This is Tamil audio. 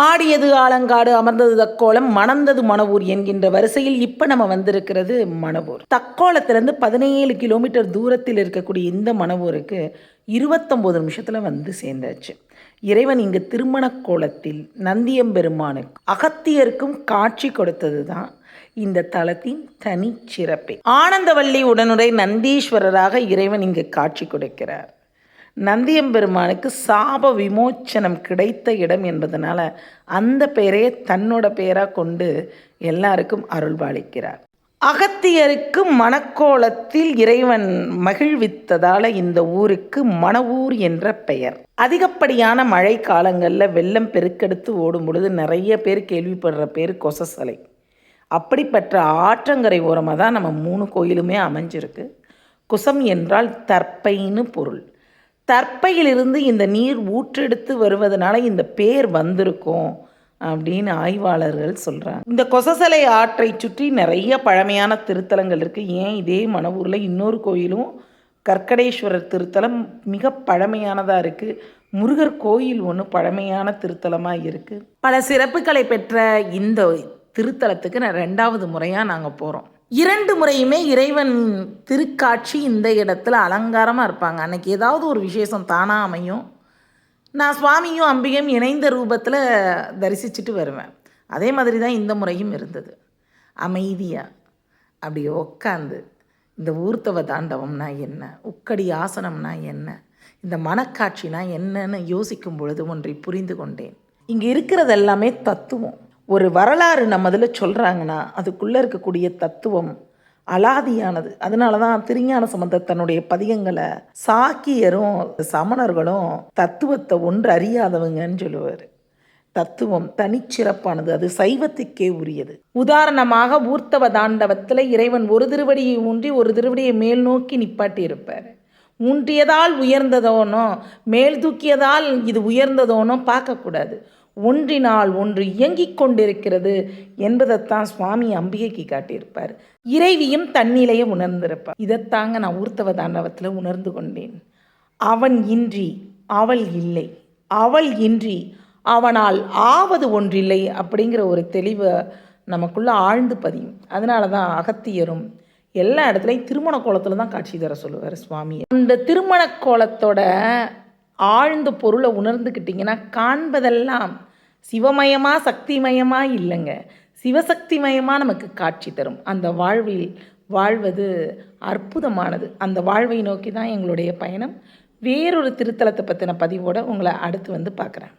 ஆடியது ஆலங்காடு அமர்ந்தது தக்கோலம் மணந்தது மணவூர் என்கின்ற வரிசையில் இப்போ நம்ம வந்திருக்கிறது மணவூர். தக்கோலத்திலேருந்து 17 கிலோமீட்டர் தூரத்தில் இருக்கக்கூடிய இந்த மணவூருக்கு 29 நிமிஷத்தில் வந்து சேர்ந்தாச்சு. இறைவன் இங்கு திருமண கோலத்தில் நந்தியம்பெருமானுக்கு அகத்தியருக்கும் காட்சி கொடுத்தது தான் இந்த தலத்தின் தனி சிறப்பே. ஆனந்தவல்லி உடனுரை நந்தீஸ்வரராக இறைவன் இங்கு காட்சி கொடுக்கிறார். நந்தியம்பெருமானுக்கு சாப விமோச்சனம் கிடைத்த இடம் என்பதனால அந்த பெயரையே தன்னோட பெயராக கொண்டு எல்லாருக்கும் அருள்பாலிக்கிறார். அகத்தியருக்கு மணக்கோலத்தில் இறைவன் மகிழ்வித்ததால் இந்த ஊருக்கு மணவூர் என்ற பெயர். அதிகப்படியான மழை காலங்களில் வெள்ளம் பெருக்கெடுத்து ஓடும் பொழுது நிறைய பேர் கேள்விப்படுற பேர் கொசசலை. அப்படிப்பட்ட ஆற்றங்கரை ஓரமாக தான் நம்ம 3 கோயிலுமே அமைஞ்சிருக்கு. குசம் என்றால் தற்பைன்னு பொருள். தற்பையிலிருந்து இந்த நீர் ஊற்றெடுத்து வருவதனால இந்த பேர் வந்திருக்கும் அப்படின்னு ஆய்வாளர்கள் சொல்கிறாங்க. இந்த கொசசலை ஆற்றை சுற்றி நிறைய பழமையான திருத்தலங்கள் இருக்குது. ஏன் இதே மணவூரில் இன்னொரு கோயிலும் கற்கடேஸ்வரர் திருத்தலம் மிக பழமையானதாக இருக்குது. முருகர் கோயில் ஒன்று பழமையான திருத்தலமாக இருக்குது. பல சிறப்புகளை பெற்ற இந்த திருத்தலத்துக்கு 2வது முறையாக நாங்கள் போகிறோம். 2 முறையுமே இறைவன் திருக்காட்சி இந்த இடத்துல அலங்காரமாக இருப்பாங்க. அன்றைக்கி ஏதாவது ஒரு விசேஷம் தானாக அமையும். நான் சுவாமியும் அம்பிகையும் இணைந்த ரூபத்தில் தரிசிச்சுட்டு வருவேன். அதே மாதிரி தான் இந்த முறையும் இருந்தது. அமைதியாக அப்படியே உட்காந்து இந்த ஊர்த்தவ தாண்டவம்னா என்ன, உக்கடி ஆசனம்னா என்ன, இந்த மனக்காட்சினா என்னன்னு யோசிக்கும் பொழுது ஒன்றை புரிந்து கொண்டேன். இங்கே இருக்கிறது எல்லாமே தத்துவம். ஒரு வரலாறு நம்ம அதில் சொல்கிறாங்கன்னா அதுக்குள்ளே இருக்கக்கூடிய தத்துவம் அலாதியானது. அதனால தான் திருஞான சம்பந்தர் தன்னுடைய பதிகங்களை சாக்கியரும் சமணர்களும் தத்துவத்தை ஒன்று அறியாதவங்கன்னு சொல்லுவார். தத்துவம் தனிச்சிறப்பானது, அது சைவத்துக்கே உரியது. உதாரணமாக ஊர்த்தவ தாண்டவத்தில் இறைவன் ஒரு திருவடியை ஊன்றி ஒரு திருவடியை மேல் நோக்கி நிப்பாட்டி இருப்பார். ஊன்றியதால் உயர்ந்ததோனோ மேல் தூக்கியதால் இது உயர்ந்ததோனோ பார்க்கக்கூடாது. ஒன்றினால் ஒன்று இயங்கிக் கொண்டிருக்கிறது என்பதைத்தான் சுவாமி அம்பிகைக்கு காட்டியிருப்பார். இறைவியும் தன்னிலையை உணர்ந்திருப்பார். இதைத்தாங்க நான் ஊர்த்தவ தாண்டவத்தில் உணர்ந்து கொண்டேன். அவன் இன்றி அவள் இல்லை, அவள் இன்றி அவனால் ஆவது ஒன்றில்லை அப்படிங்கிற ஒரு தெளிவை நமக்குள்ளே ஆழ்ந்து பதியும். அதனால தான் அகத்தியரும் எல்லா இடத்துலையும் திருமண கோலத்தில் தான் காட்சி தர சொல்லுவார் சுவாமி. அந்த திருமண கோலத்தோட ஆழ்ந்த பொருளை உணர்ந்துக்கிட்டிங்கன்னா காண்பதெல்லாம் சிவமயமாக சக்திமயமாக இல்லைங்க, சிவசக்திமயமாக நமக்கு காட்சி தரும். அந்த வாழ்வில் வாழ்வது அற்புதமானது. அந்த வாழ்வை நோக்கி தான் எங்களுடைய பயணம். வேறொரு திருத்தலத்தை பற்றின பதிவோடு உங்களை அடுத்து வந்து பார்க்குறேன்.